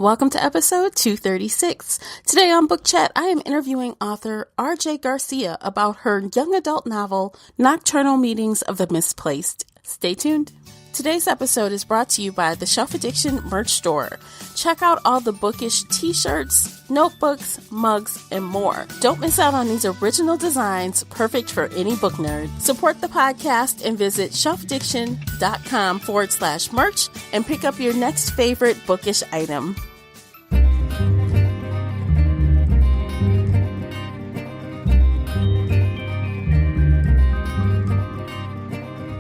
Welcome to episode 236. Today on Book Chat, I am interviewing author R.J. Garcia about her young adult novel, Nocturnal Meetings of the Misplaced. Stay tuned. Today's episode is brought to you by the Shelf Addiction merch store. Check out all the bookish t-shirts, notebooks, mugs, and more. Don't miss out on these original designs, perfect for any book nerd. Support the podcast and visit shelfaddiction.com/merch and pick up your next favorite bookish item.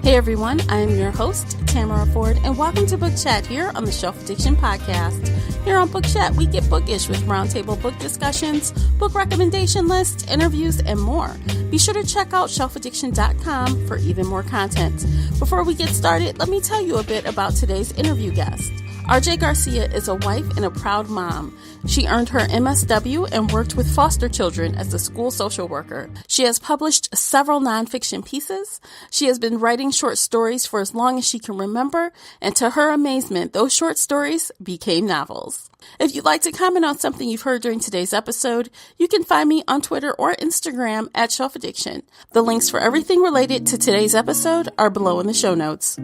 Hey everyone, I am your host, Tamara Ford, and welcome to Book Chat here on the Shelf Addiction podcast. Here on Book Chat, we get bookish with roundtable book discussions, book recommendation lists, interviews, and more. Be sure to check out shelfaddiction.com for even more content. Before we get started, let me tell you a bit about today's interview guest. R.J. Garcia is a wife and a proud mom. She earned her MSW and worked with foster children as a school social worker. She has published several nonfiction pieces. She has been writing short stories for as long as she can remember, and to her amazement, those short stories became novels. If you'd like to comment on something you've heard during today's episode, you can find me on Twitter or Instagram at Shelf Addiction. The links for everything related to today's episode are below in the show notes.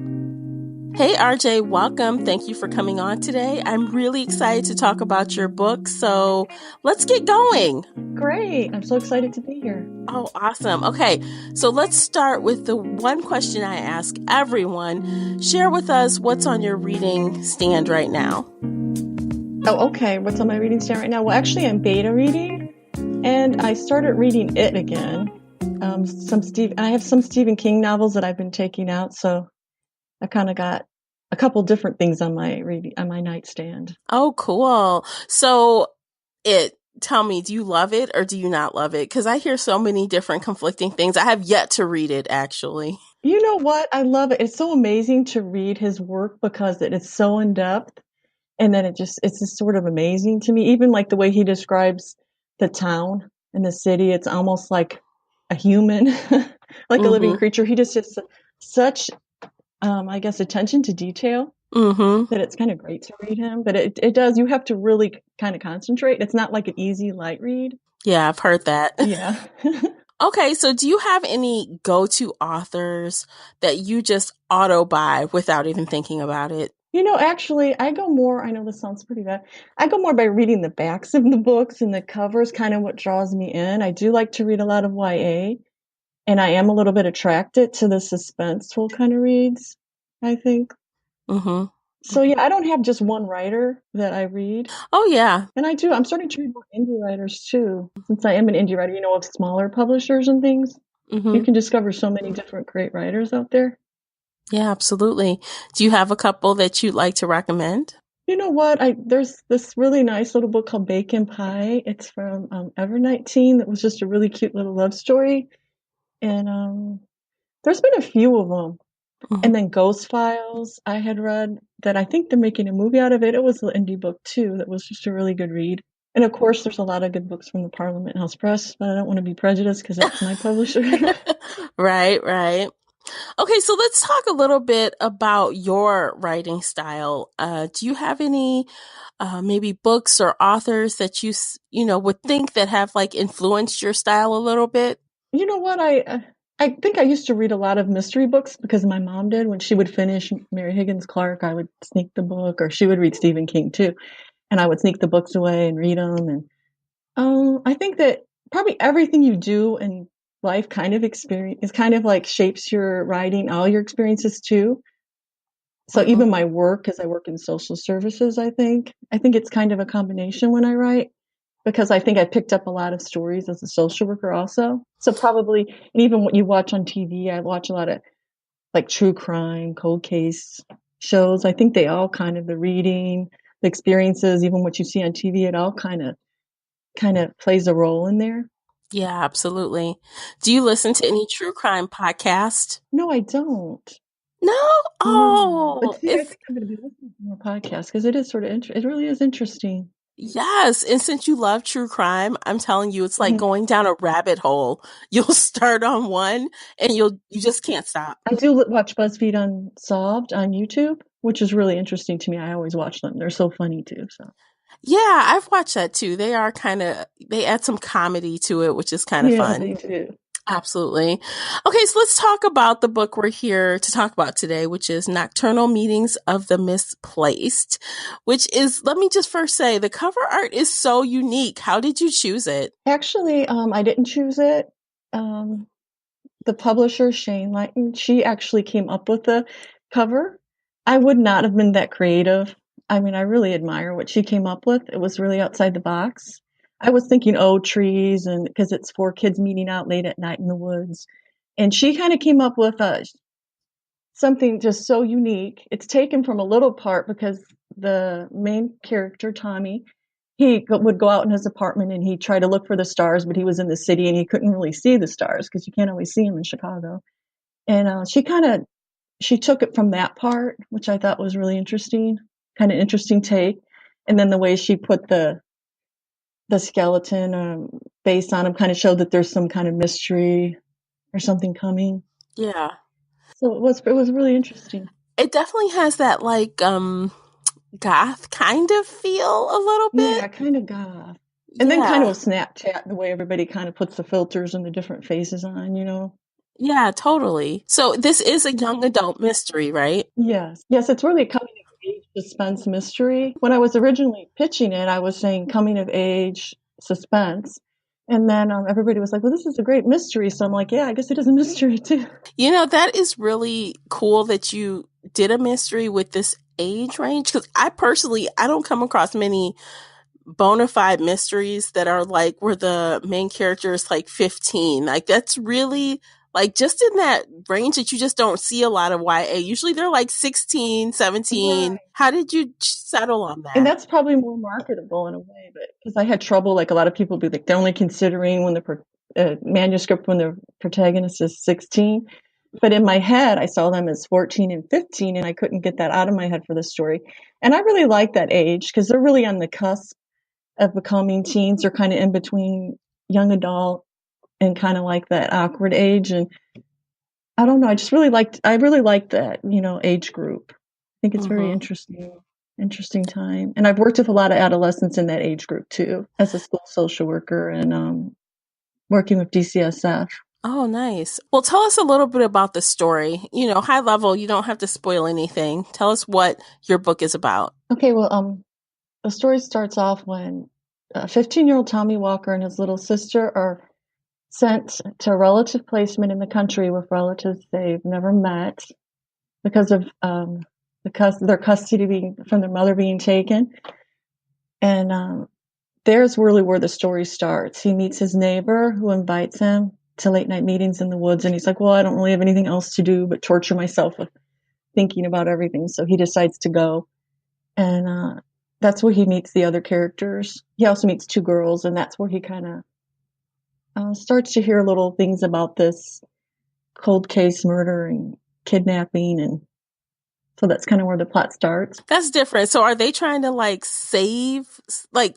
Hey RJ, welcome. Thank you for coming on today. I'm really excited to talk about your book, so let's get going. Great. I'm so excited to be here. Oh, awesome. Okay, so let's start with the one question I ask everyone. Share with us what's on your reading stand right now. Oh, okay. What's on my reading stand right now? Well, actually, I'm beta reading, and I started reading it again. I have some Stephen King novels that I've been taking out, so I kind of got a couple different things on my nightstand. Oh, cool. So tell me, do you love it or do you not love it? Because I hear so many different conflicting things. I have yet to read it, actually. You know what? I love it. It's so amazing to read his work because it is so in depth. And then it's just sort of amazing to me. Even like the way he describes the town and the city, it's almost like a human, like a living creature. He just has such I guess attention to detail that it's kind of great to read him, but it does, you have to really kind of concentrate. It's not like an easy light read. Yeah, I've heard that. Yeah. Okay, so do you have any go-to authors that you just auto buy without even thinking about it? You know, actually, I know this sounds pretty bad. I go more by reading the backs of the books, and the covers kind of what draws me in. I do like to read a lot of YA. And I am a little bit attracted to the suspenseful kind of reads, I think. So, yeah, I don't have just one writer that I read. Oh, yeah. And I'm starting to read more indie writers, too. Since I am an indie writer, of smaller publishers and things. You can discover so many different great writers out there. Yeah, absolutely. Do you have a couple that you'd like to recommend? You know what? There's this really nice little book called Bacon Pie. It's from Evernight Teen. That was just a really cute little love story. And there's been a few of them. And then Ghost Files I had read that I think they're making a movie out of it. It was an indie book too. That was just a really good read. And of course, there's a lot of good books from the Parliament House Press, but I don't want to be prejudiced because that's my publisher. Right. Okay, so let's talk a little bit about your writing style. Do you have any maybe books or authors that you would think that have like influenced your style a little bit? You know what? I think I used to read a lot of mystery books because my mom did. When she would finish Mary Higgins Clark, I would sneak the book, or she would read Stephen King too. And I would sneak the books away and read them. And I think that probably everything you do in life kind of shapes your writing, all your experiences too. So even my work, because I work in social services, I think it's kind of a combination when I write. Because I think I picked up a lot of stories as a social worker also. So probably, and even what you watch on TV, I watch a lot of like true crime, cold case shows. I think they all kind of, the reading, the experiences, even what you see on TV, it all kind of plays a role in there. Yeah, absolutely. Do you listen to any true crime podcast? No, I don't. No? Oh. But see, I think I'm going to be listening to more podcasts because it is sort of it really is interesting. Yes. And since you love true crime, I'm telling you, it's like going down a rabbit hole. You'll start on one and you just can't stop. I do watch BuzzFeed Unsolved on YouTube, which is really interesting to me. I always watch them. They're so funny too. So Yeah, I've watched that too. They add some comedy to it, which is kind of Yeah, fun. they do. Absolutely. Okay, so let's talk about the book we're here to talk about today, which is Nocturnal Meetings of the Misplaced, which is, let me just first say, the cover art is so unique. How did you choose it? Actually, I didn't choose it. Um, the publisher, Shane Lighton, she actually came up with the cover. I would not have been that creative. I mean, I really admire what she came up with. It was really outside the box. I was thinking, oh, trees, and because it's four kids meeting out late at night in the woods. And she kind of came up with something just so unique. It's taken from a little part because the main character, Tommy, would go out in his apartment and he'd try to look for the stars, but he was in the city and he couldn't really see the stars because you can't always see them in Chicago. And she took it from that part, which I thought was really interesting, kind of interesting take. And then the way she put the skeleton based on him kind of showed that there's some kind of mystery or something coming. Yeah. So it was really interesting. It definitely has that goth kind of feel a little bit. Yeah, kind of goth. And then kind of Yeah. a Snapchat, the way everybody kind of puts the filters and the different faces on. Yeah, totally. So this is a young adult mystery, right? Yes. Yes, it's really a coming of age suspense mystery. When I was originally pitching it, I was saying coming of age suspense. And then everybody was like, well, this is a great mystery. So I'm like, yeah, I guess it is a mystery too. You know, that is really cool that you did a mystery with this age range because I don't come across many bona fide mysteries that are like where the main character is like 15. Like that's really like just in that range that you just don't see a lot of YA. Usually they're like 16, 17. Right. How did you settle on And that? that's probably more marketable in a way, but because I had trouble, like a lot of people be like, they're only considering when the manuscript when the protagonist is 16. But in my head, I saw them as 14 and 15, and I couldn't get that out of my head for the story. And I really like that age because they're really on the cusp of becoming teens. They're kind of in between young adult and kind of like that awkward age. And I don't know, I really liked that, age group. I think it's very Mm-hmm. interesting time. And I've worked with a lot of adolescents in that age group too, as a school social worker and working with DCSF. Oh, nice. Well, tell us a little bit about the story. You know, high level, you don't have to spoil anything. Tell us what your book is about. Okay, well, the story starts off when 15-year-old Tommy Walker and his little sister are sent to a relative placement in the country with relatives they've never met because of their custody from their mother being taken. And there's really where the story starts. He meets his neighbor who invites him to late night meetings in the woods. And he's like, well, I don't really have anything else to do but torture myself with thinking about everything. So he decides to go. And that's where he meets the other characters. He also meets two girls. And that's where he kind of starts to hear little things about this cold case murder and kidnapping. And so that's kind of where the plot starts. That's different. So are they trying to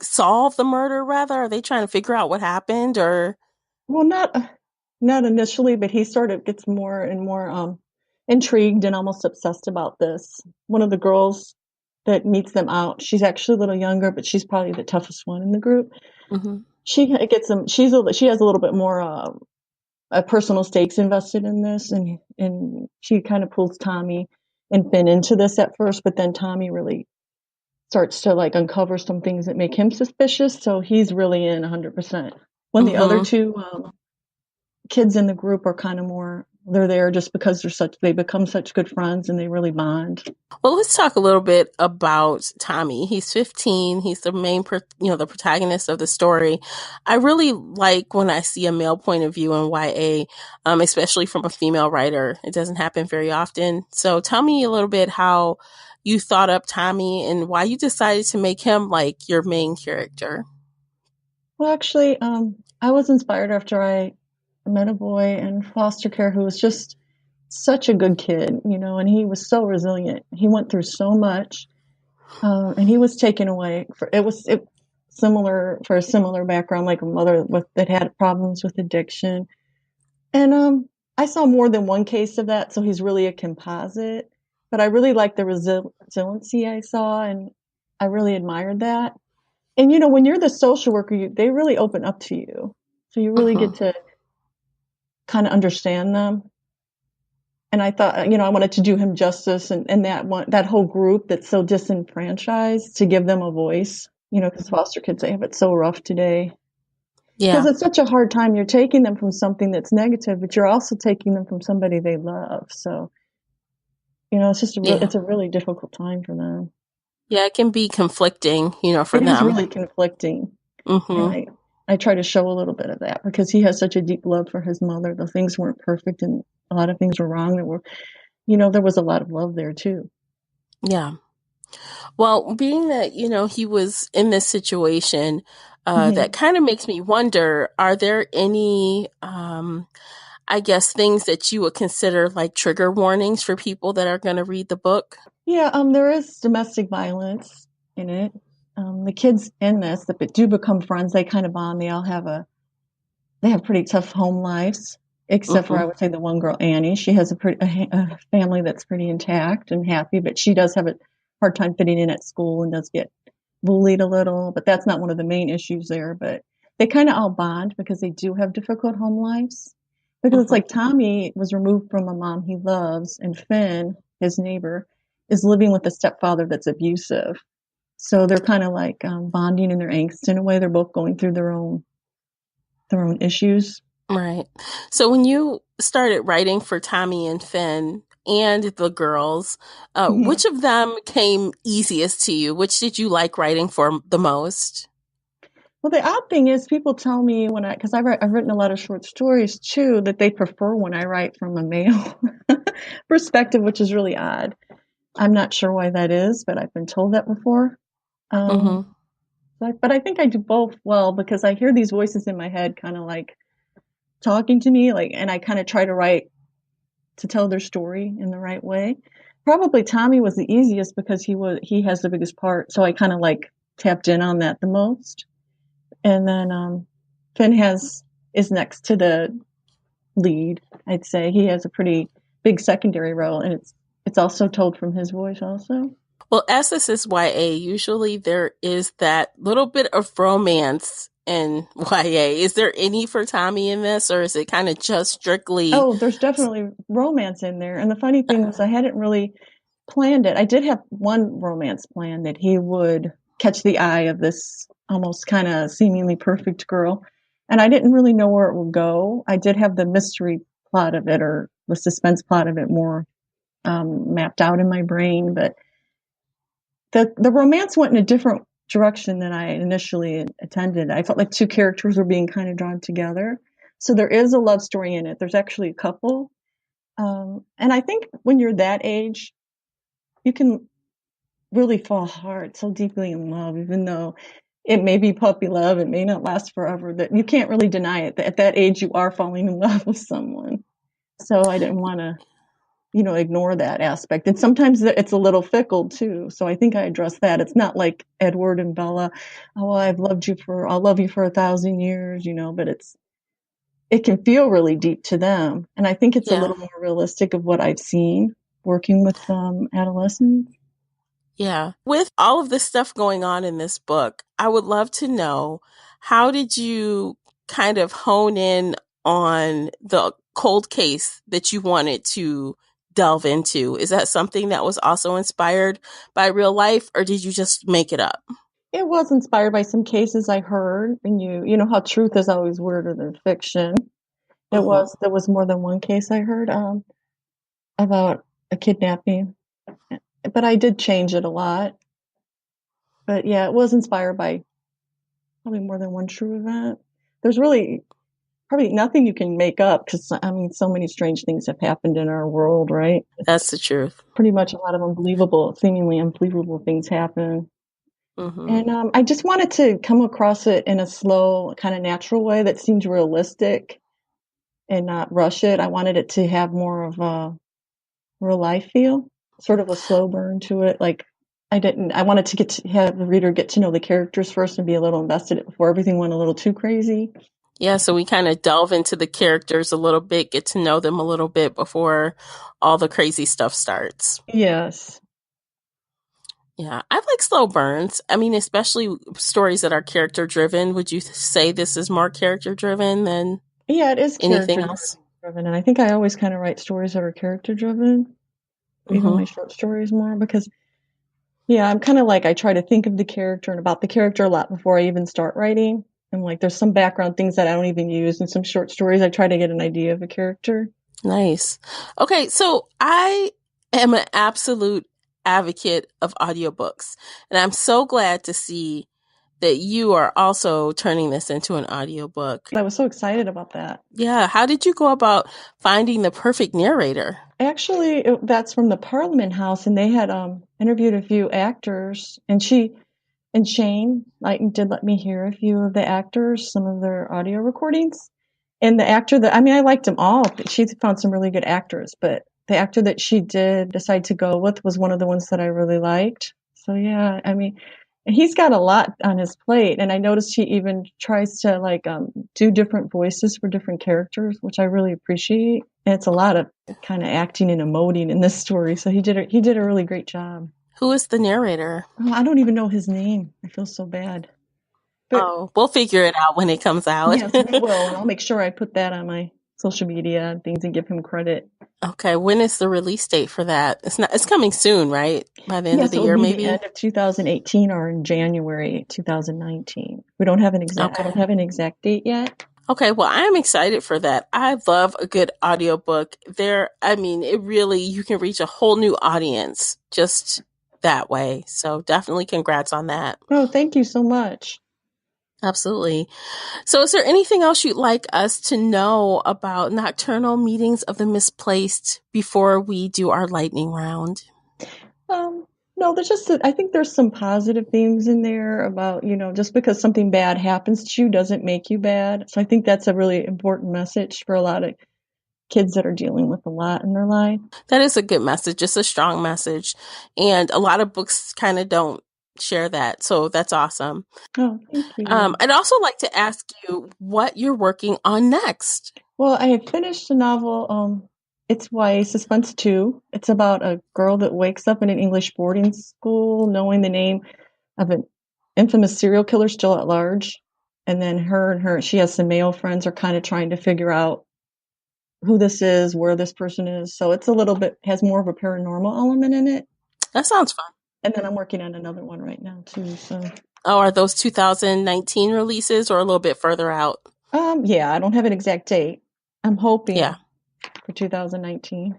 solve the murder rather? Are they trying to figure out what happened or? Well, not initially, but he sort of gets more and more intrigued and almost obsessed about this. One of the girls that meets them out, she's actually a little younger, but she's probably the toughest one in the group. Mhm. She gets him. She has a little bit more personal stakes invested in this, and she kind of pulls Tommy and Finn into this at first, but then Tommy really starts to like uncover some things that make him suspicious. So he's really in 100%. When the other Mhm. two kids in the group are kind of more, they're there just because they become such good friends and they really bond. Well, let's talk a little bit about Tommy. He's 15. He's the the protagonist of the story. I really like when I see a male point of view in YA, especially from a female writer. It doesn't happen very often. So tell me a little bit how you thought up Tommy and why you decided to make him like your main character. Well, actually, I was inspired after I met a boy in foster care who was just such a good kid, and he was so resilient. He went through so much, and he was taken away it similar for a similar background, like a mother that had problems with addiction. And I saw more than one case of that, so he's really a composite. But I really liked the resiliency I saw, and I really admired that. And when you're the social worker, they really open up to you. So you really Mm-hmm. get to kind of understand them. And I thought, I wanted to do him justice and that whole group that's so disenfranchised, to give them a voice, because foster kids, they have it so rough today. Because Yeah. it's such a hard time. You're taking them from something that's negative, but you're also taking them from somebody they love. So, it's just Yeah. it's a really difficult time for them. Yeah, it can be conflicting, for It is them. really conflicting. And Mm-hmm. I try to show a little bit of that, because he has such a deep love for his mother. The things weren't perfect and a lot of things were wrong. There was a lot of love there too. Yeah. Well, being that, he was in this situation, that Hmm. kind of makes me wonder, are there any, I guess, things that you would consider like trigger warnings for people that are going to read the book? Yeah, there is domestic violence in it. The kids in this that do become friends, they kind of bond. They have pretty tough home lives, except for, I Mm-hmm. would say, the one girl, Annie. She has a family that's pretty intact and happy, but she does have a hard time fitting in at school and does get bullied a little. But that's not one of the main issues there. But they kind of all bond because they do have difficult home lives. Because it's Mm-hmm. like Tommy was removed from a mom he loves, and Finn, his neighbor, is living with a stepfather that's abusive. So they're kind of like bonding in their angst in a way. They're both going through their own issues. Right. So when you started writing for Tommy and Finn and the girls, Mhm. which of them came easiest to you? Which did you like writing for the most? Well, the odd thing is, people tell me because I've written a lot of short stories too, that they prefer when I write from a male perspective, which is really odd. I'm not sure why that is, but I've been told that before. Um, Mm-hmm. but I think I do both well, because I hear these voices in my head kind of like talking to me, and I kind of try to write to tell their story in the right way. Probably Tommy was the easiest because he has the biggest part, so I kind of like tapped in on that the most. And then Finn is next to the lead. I'd say he has a pretty big secondary role, and it's also told from his voice also. Well, as this is YA, usually there is that little bit of romance in YA. Is there any for Tommy in this, or is it kind of just strictly? Oh, there's definitely romance in there. And the funny thing was, I hadn't really planned it. I did have one romance plan, that he would catch the eye of this almost kind of seemingly perfect girl. And I didn't really know where it would go. I did have the mystery plot of it, or the suspense plot of it, more mapped out in my brain. But the romance went in a different direction than I initially intended. I felt like two characters were being kind of drawn together. So there is a love story in it. There's actually a couple. And I think when you're that age, you can really fall hard so deeply in love, even though it may be puppy love, it may not last forever, that you can't really deny it. That at that age, you are falling in love with someone. So I didn't want to, ignore that aspect. And sometimes it's a little fickle too. So I think I addressed that. It's not like Edward and Bella, oh, I'll love you for 1,000 years, but it can feel really deep to them. And I think it's a Yeah. little more realistic of what I've seen working with adolescents. Yeah. With all of this stuff going on in this book, I would love to know, how did you kind of hone in on the cold case that you wanted to delve into? Is that something that was also inspired by real life, or did you just make it up? It was inspired by some cases I heard, and you know how truth is always weirder than fiction. Hmm. There was more than one case I heard about a kidnapping, but I did change it a lot. But yeah, it was inspired by probably more than one true event. There's really probably nothing you can make up, because I mean, so many strange things have happened in our world, right? That's the truth. Pretty much a lot of seemingly unbelievable things happen. Hmm. And I just wanted to come across it in a slow, kind of natural way that seemed realistic, and not rush it. I wanted it to have more of a real life feel, sort of a slow burn to it. Like, I wanted to have the reader get to know the characters first and be a little invested before everything went a little too crazy. Yeah, so we kind of delve into the characters a little bit, get to know them a little bit before all the crazy stuff starts. Yes. Yeah, I like slow burns. I mean, especially stories that are character driven. Would you say this is more character driven than Yeah, it is anything character else? driven, and I think I always kind of write stories that are character driven, even Mm-hmm. my short stories more because yeah, I'm kind of like I try to think of the character and about the character a lot before I even start writing. And like there's some background things that I don't even use in some short stories. I try to get an idea of a character. Nice. Okay, so I am an absolute advocate of audiobooks, and I'm so glad to see that you are also turning this into an audiobook. I was so excited about that. Yeah, how did you go about finding the perfect narrator? Actually, that's from the Parliament House, and they had interviewed a few actors, and Shane like did let me hear a few of the actors, some of their audio recordings. And the actor that I mean, I liked them all. But she found some really good actors, but the actor that she did decide to go with was one of the ones that I really liked. So yeah, I mean, he's got a lot on his plate, and I noticed he even tries to like do different voices for different characters, which I really appreciate. And it's a lot of kind of acting and emoting in this story, so he did a really great job. Who is the narrator? Oh, I don't even know his name. I feel so bad. But Oh, we'll figure it out when it comes out. yes, we will, and I'll make sure I put that on my social media and things and give him credit. Okay, when is the release date for that? It's coming soon, right? By the end of Yes, the it will year, be the maybe? end of 2018 or in January 2019. I Okay. don't have an exact date yet. Okay, well, I am excited for that. I love a good audiobook. I mean, it really, you can reach a whole new audience just that way. So definitely congrats on that. Oh, thank you so much. Absolutely. So is there anything else you'd like us to know about Nocturnal Meetings of the Misplaced before we do our lightning round? Um, no, I think there's some positive themes in there about, just because something bad happens to you doesn't make you bad. So I think that's a really important message for a lot of kids that are dealing with a lot in their life. That is a good message. It's a strong message. And a lot of books kind of don't share that. So that's awesome. Oh, thank you. I'd also like to ask you what you're working on next. Well, I have finished a novel. It's YA Suspense 2. It's about a girl that wakes up in an English boarding school knowing the name of an infamous serial killer still at large. And then she has some male friends are kind of trying to figure out who this is, where this person is. So it's a little bit, has more of a paranormal element in it. That sounds fun. And then I'm working on another one right now too. So, Oh, are those 2019 releases or a little bit further out? yeah, I don't have an exact date. I'm hoping Yeah. for 2019.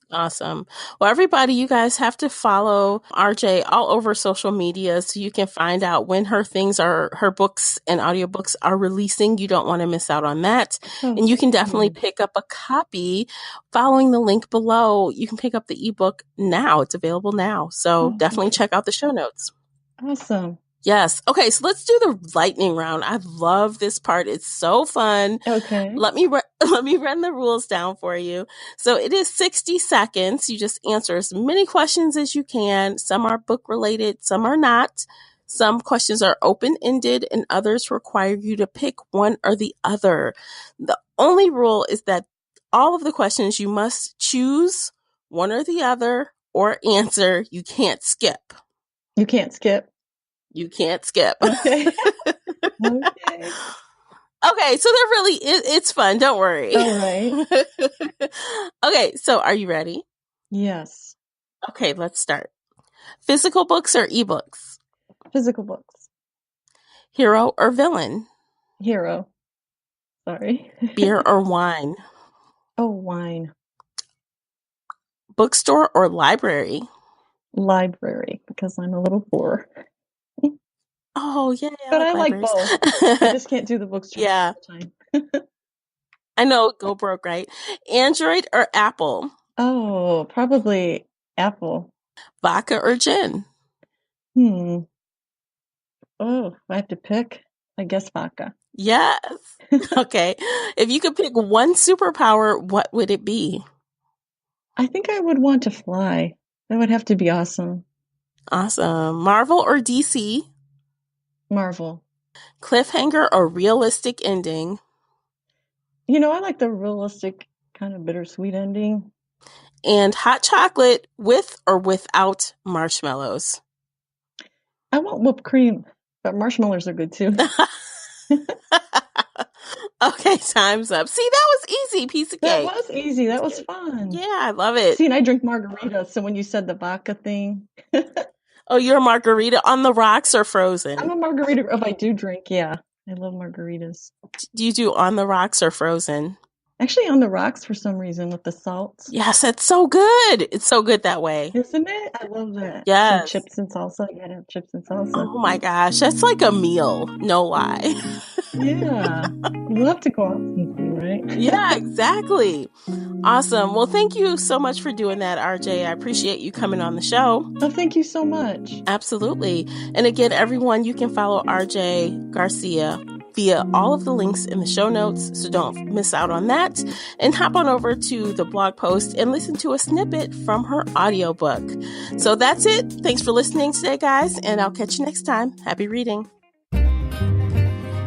Awesome. Well, everybody, you guys have to follow RJ all over social media so you can find out when her books and audiobooks are releasing. You don't want to miss out on that. Oh, And you can thank definitely you. pick up a copy following the link below. You can pick up the ebook now. It's available now. So Oh, definitely okay. check out the show notes. Awesome. Yes. Okay. So let's do the lightning round. I love this part. It's so fun. Okay. Let me run the rules down for you. So it is 60 seconds. You just answer as many questions as you can. Some are book related, some are not. Some questions are open ended, and others require you to pick one or the other. The only rule is that all of the questions you must choose one or the other or answer. You can't skip. You can't skip. You can't skip. Okay. Okay. Okay, so it's fun. Don't worry. All right. Okay, so are you ready? Yes. Okay, let's start. Physical books or ebooks? Physical books. Hero or villain? Hero. Sorry. Beer or wine? Oh, wine. Bookstore or library? Library, because I'm a little poor. Oh, yeah, I But like I like libraries. both. I just can't do the bookstore Yeah, all the time. I know, go broke, right? Android or Apple? Oh, probably Apple. Vodka or gin? Hmm. Oh, if I have to pick, I guess vodka. Yes. Okay. If you could pick one superpower, what would it be? I think I would want to fly. That would have to be awesome. Awesome. Marvel or DC? Marvel. Cliffhanger or realistic ending? I like the realistic, kind of bittersweet ending. And hot chocolate with or without marshmallows? I want whipped cream, but marshmallows are good too. Okay, time's up. See, that was easy. Piece of That cake. was easy. That was fun. Yeah, I love it. See, and I drink margaritas, so when you said the vodka thing, Oh, you're a margarita on the rocks or frozen? I'm a margarita. If I do drink, yeah, I love margaritas. Do you do on the rocks or frozen? Actually, on the rocks for some reason with the salt. Yes, it's so good. It's so good that way. Isn't it? I love that. Some Yes. chips and salsa. You gotta have chips and salsa. Oh my gosh, that's like a meal. No lie. Yeah. You love to go out and eat, right? Yeah, exactly. Awesome. Well, thank you so much for doing that, RJ. I appreciate you coming on the show. Oh, thank you so much. Absolutely. And again, everyone, you can follow RJ Garcia via all of the links in the show notes, so don't miss out on that. And hop on over to the blog post and listen to a snippet from her audiobook. So that's it. Thanks for listening today, guys, and I'll catch you next time. Happy reading.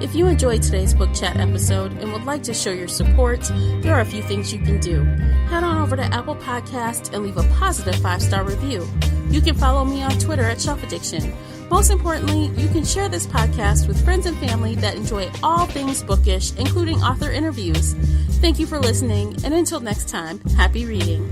If you enjoyed today's book chat episode and would like to show your support, there are a few things you can do. Head on over to Apple Podcasts and leave a positive 5-star review. You can follow me on Twitter at Shelf Addiction. Most importantly, you can share this podcast with friends and family that enjoy all things bookish, including author interviews. Thank you for listening, and until next time, happy reading.